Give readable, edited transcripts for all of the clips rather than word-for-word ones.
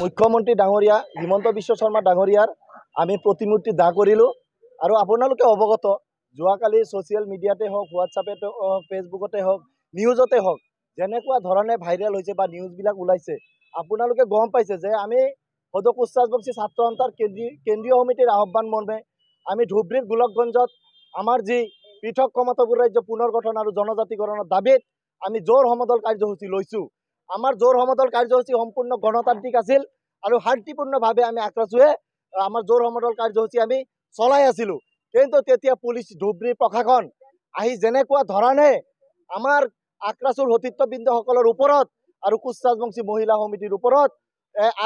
মুখ্যমন্ত্ৰী ডাঙৰীয়া হিমন্ত বিশ্ব শৰ্মা ডাঙৰীয়াৰ আমি প্ৰতিমূৰ্তি দাহ কৰিলোঁ আৰু আপোনালোকে অৱগত যোৱাকালি ছ'চিয়েল মিডিয়াতে হওক হোৱাটছআপতে হওক ফেচবুকতে হওক নিউজতে হওক যেনেকুৱা ধৰণে ভাইৰেল হৈছে বা নিউজবিলাক ওলাইছে আপোনালোকে গম পাইছে যে আমি সদৌ কোচ ৰাজবংশী ছাত্ৰ সন্থাৰ কেন্দ্ৰীয় সমিতিৰ আহ্বান মৰ্মে আমি ধুবুৰীৰ গোলকগঞ্জত আমাৰ যি পৃথক কমতাপুৰ ৰাজ্য পুনৰ গঠন আৰু জনজাতিকৰণৰ দাবীত আমি জোৰ সমদল কাৰ্যসূচী লৈছোঁ। আমাৰ জোৰ সমদল কাৰ্যসূচী সম্পূৰ্ণ গণতান্ত্ৰিক আছিল আৰু শান্তিপূৰ্ণভাৱে আমি আক্ৰাছুৱে আমাৰ জোৰ সমদল কাৰ্যসূচী আমি চলাই আছিলোঁ। কিন্তু তেতিয়া পুলিচ ধুবুৰীৰ প্ৰশাসন আহি যেনেকুৱা ধৰণে আমাৰ আক্ৰাছুৰ সতীৰ্থবৃন্দসকলৰ ওপৰত আৰু কোচ ৰাজবংশী মহিলা সমিতিৰ ওপৰত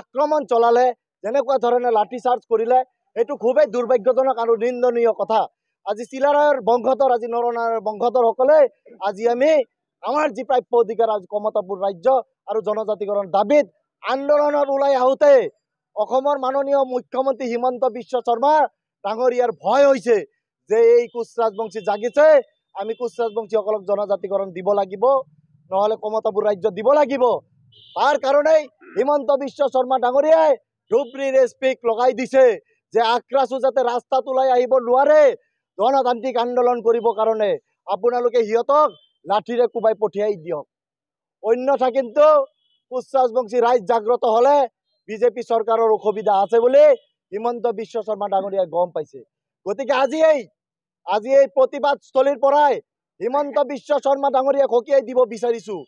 আক্ৰমণ চলালে, যেনেকুৱা ধৰণে লাঠি চাৰ্জ কৰিলে, এইটো খুবেই দুৰ্ভাগ্যজনক আৰু নিন্দনীয় কথা। আজি চিলাৰায়ৰ বংশধৰ আজি নৰনাৰায়ণৰ বংশধৰসকলে আজি আমি আমাৰ যি প্ৰাপ্য অধিকাৰ আজি কমতাপুৰ ৰাজ্য আৰু জনজাতিকৰণ দাবীত আন্দোলনত ওলাই আহোঁতে অসমৰ মাননীয় মুখ্যমন্ত্ৰী হিমন্ত বিশ্ব শৰ্মা ডাঙৰীয়াৰ ভয় হৈছে যে এই কোচ ৰাজবংশী জাগিছে, আমি কোচ ৰাজবংশীসকলক জনজাতিকৰণ দিব লাগিব, নহ'লে কমতাপুৰ ৰাজ্য দিব লাগিব। তাৰ কাৰণেই হিমন্ত বিশ্ব শৰ্মা ডাঙৰীয়াই ধুবুৰীৰ এছপিক লগাই দিছে যে আক্ৰাছু যাতে ৰাস্তাত ওলাই আহিব নোৱাৰে গণতান্ত্ৰিক আন্দোলন কৰিবৰ কাৰণে আপোনালোকে সিহঁতক লাঠিৰে কোবাই পঠিয়াই দিয়ক। অন্যথা কিন্তু কোচ ৰাজবংশী ৰাইজ জাগ্ৰত হ'লে বিজেপি চৰকাৰৰ অসুবিধা আছে বুলি হিমন্ত বিশ্ব শৰ্মা ডাঙৰীয়াই গম পাইছে। গতিকে আজি এই প্ৰতিবাদস্থলীৰ পৰাই হিমন্ত বিশ্ব শৰ্মা ডাঙৰীয়াক সকীয়াই দিব বিচাৰিছোঁ,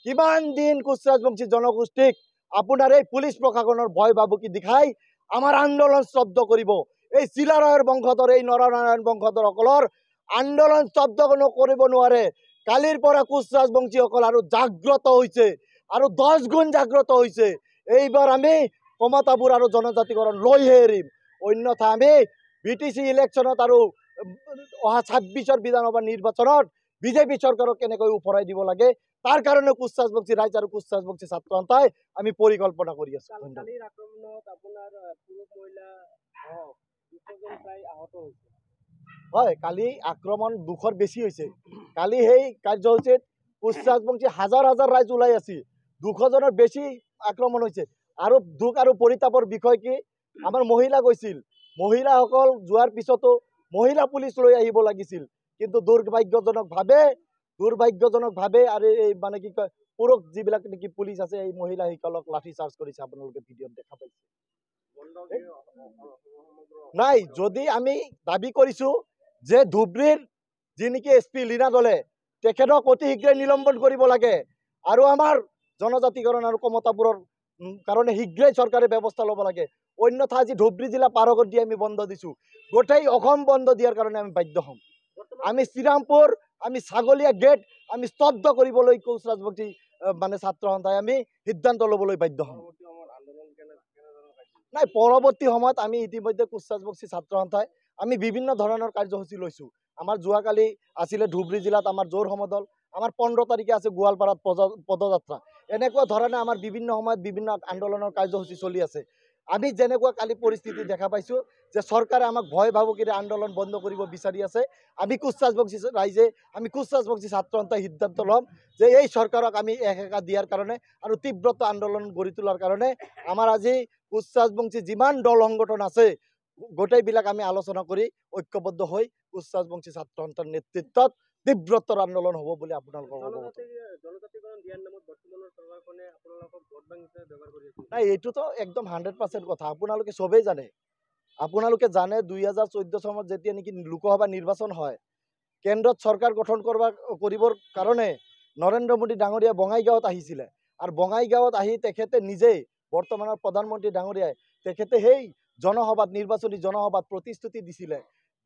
কিমান দিন কোচ ৰাজবংশী জনগোষ্ঠীক আপোনাৰ এই পুলিচ প্ৰশাসনৰ ভয় ভাবুকি দেখাই আমাৰ আন্দোলন স্তব্ধ কৰিব। এই চিলাৰায়ৰ বংশধৰ এই নৰনাৰায়ণ বংশধৰসকলৰ আন্দোলন স্তব্ধ কৰিব নোৱাৰে। কালিৰ পৰা কোচ ৰাজবংশীসকল আৰু জাগ্ৰত হৈছে আৰু 10 গুণ জাগ্ৰত হৈছে। এইবাৰ আমি কমতাপুৰ আৰু জনজাতিকৰণ লৈহে এৰিম, অন্যথা আমি BTC ইলেকশ্যনত আৰু অহা 26ৰ বিধানসভা নিৰ্বাচনত বিজেপি চৰকাৰক কেনেকৈ উফৰাই দিব লাগে তাৰ কাৰণে কোচ ৰাজবংশী ৰাইজ আৰু কোচ ৰাজবংশী ছাত্ৰ সন্থাই আমি পৰিকল্পনা কৰি আছোঁ। হয়, কালি আক্ৰমণ 200ৰ বেছি হৈছে। কালি সেই কাৰ্যসূচীত কোচ ৰাজবংশী হাজাৰ হাজাৰ ৰাইজ ওলাই আছে, 200 জনৰ বেছি আক্ৰমণ হৈছে। আৰু দুখ আৰু পৰিতাপৰ বিষয় কি, আমাৰ মহিলা গৈছিল, মহিলাসকল যোৱাৰ পিছতো মহিলা পুলিচ লৈ আহিব লাগিছিল, কিন্তু দুৰ্ভাগ্যজনকভাৱে আৰু এই মানে কি কয় পুৰুষ যিবিলাক নেকি পুলিচ আছে এই মহিলাসকলক লাঠি চাৰ্জ কৰিছে, আপোনালোকে ভিডিঅ'ত দেখা পাইছে। নাই, যদি আমি দাবী কৰিছোঁ যে ধুবুৰীৰ যি নেকি SP লীনা দলে তেখেতক অতি শীঘ্ৰে নিলম্বন কৰিব লাগে আৰু আমাৰ জনজাতিকৰণ আৰু কমতাপুৰৰ কাৰণে শীঘ্ৰেই চৰকাৰে ব্যৱস্থা ল'ব লাগে। অন্যথা আজি ধুবুৰী জিলা পাৰগত দি আমি বন্ধ দিছোঁ, গোটেই অসম বন্ধ দিয়াৰ কাৰণে আমি বাধ্য হ'ম। আমি শ্ৰীৰামপুৰ, আমি ছাগলীয়া গেট আমি স্তব্ধ কৰিবলৈ কোচ ৰাজবংশী মানে ছাত্ৰ সন্থাই আমি সিদ্ধান্ত ল'বলৈ বাধ্য হ'ম। নাই, পৰৱৰ্তী সময়ত আমি ইতিমধ্যে কোচ ৰাজবংশী ছাত্ৰ সন্থাই আমি বিভিন্ন ধৰণৰ কাৰ্যসূচী লৈছোঁ। আমাৰ যোৱাকালি আছিলে ধুবুৰী জিলাত আমাৰ জোৰ সমদল, আমাৰ 15 তাৰিখে আছে গোৱালপাৰাত পদযাত্ৰা। এনেকুৱা ধৰণে আমাৰ বিভিন্ন সময়ত বিভিন্ন আন্দোলনৰ কাৰ্যসূচী চলি আছে। আমি যেনেকুৱা কালি পৰিস্থিতি দেখা পাইছোঁ যে চৰকাৰে আমাক ভয় ভাবুকিৰে আন্দোলন বন্ধ কৰিব বিচাৰি আছে, আমি কোচ ৰাজবংশী ৰাইজে আমি কোচ ৰাজবংশী ছাত্ৰ সন্থাই সিদ্ধান্ত ল'ম যে এই চৰকাৰক আমি এসেকা দিয়াৰ কাৰণে আৰু তীব্ৰতা আন্দোলন গঢ়ি তোলাৰ কাৰণে আমাৰ আজি কোচ ৰাজবংশী যিমান দল সংগঠন আছে গোটেইবিলাক আমি আলোচনা কৰি ঐক্যবদ্ধ হৈ কোচ ৰাজবংশী ছাত্ৰ সন্থাৰ নেতৃত্বত তীব্ৰতৰ আন্দোলন হ'ব বুলি আপোনালোকক নাই, এইটোতো একদম 100% কথা। আপোনালোকে চবেই জানে, 2014 চনত যেতিয়া নেকি লোকসভা নিৰ্বাচন হয়, কেন্দ্ৰত চৰকাৰ গঠন কৰিবৰ কাৰণে নৰেন্দ্ৰ মোদী ডাঙৰীয়া বঙাইগাঁৱত আহিছিলে আৰু বঙাইগাঁৱত আহি তেখেতে নিজেই বৰ্তমানৰ প্ৰধানমন্ত্ৰী ডাঙৰীয়াই তেখেতে সেই জনসভাত নিৰ্বাচনী জনসভাত প্ৰতিশ্ৰুতি দিছিলে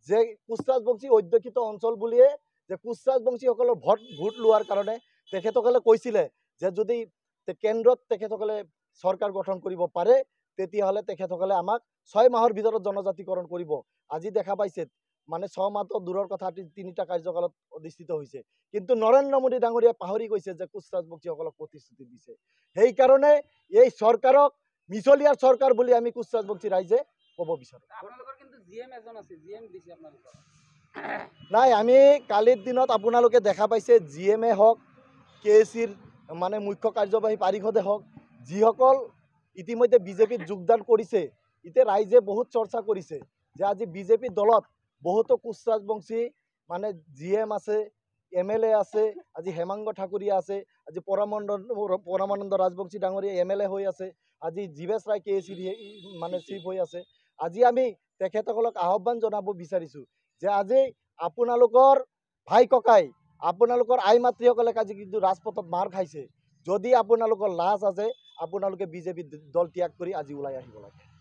যে কোচ ৰাজবংশী অধ্যুষিত অঞ্চল বুলিয়ে যে কোচ ৰাজবংশীসকলৰ ভোট লোৱাৰ কাৰণে তেখেতসকলে কৈছিলে যে যদি কেন্দ্ৰত তেখেতসকলে চৰকাৰ গঠন কৰিব পাৰে তেতিয়াহ'লে তেখেতসকলে আমাক 6 মাহৰ ভিতৰত জনজাতিকৰণ কৰিব। আজি দেখা পাইছে মানে 6 মাহটো দূৰৰ কথা 3টা কাৰ্যকালত অধিষ্ঠিত হৈছে, কিন্তু নৰেন্দ্ৰ মোদী ডাঙৰীয়াই পাহৰি গৈছে যে কোচ ৰাজবংশীসকলক প্ৰতিশ্ৰুতি দিছে। সেইকাৰণে এই চৰকাৰক মিছলীয়াৰ চৰকাৰ বুলি আমি কোচ ৰাজবংশী ৰাইজে ক'ব বিচাৰোঁ। নাই, আমি কালিৰ দিনত আপোনালোকে দেখা পাইছে GM হওক, KACৰ মানে মুখ্য কাৰ্যবাহী পাৰিষদে হওক, যিসকল ইতিমধ্যে বিজেপিত যোগদান কৰিছে, এতিয়া ৰাইজে বহুত চৰ্চা কৰিছে যে আজি বিজেপি দলত বহুতো কোচ ৰাজবংশী মানে GM আছে, MLA আছে, আজি হেমাংগ ঠাকুৰীয়া আছে, আজি পৰমানন্দ ৰাজবংশী ডাঙৰীয়া MLA হৈ আছে, আজি জীৱেশ ৰায় KAC মানে চিফ হৈ আছে। আজি আমি তেখেতসকলক আহ্বান জনাব বিচাৰিছোঁ যে আজি আপোনালোকৰ ভাই ককাই, আপোনালোকৰ আই মাতৃসকলে আজি কিন্তু ৰাজপথত মাৰ খাইছে। যদি আপোনালোকৰ লাজ আছে, আপোনালোকে বিজেপি দল ত্যাগ কৰি আজি ওলাই আহিব লাগে।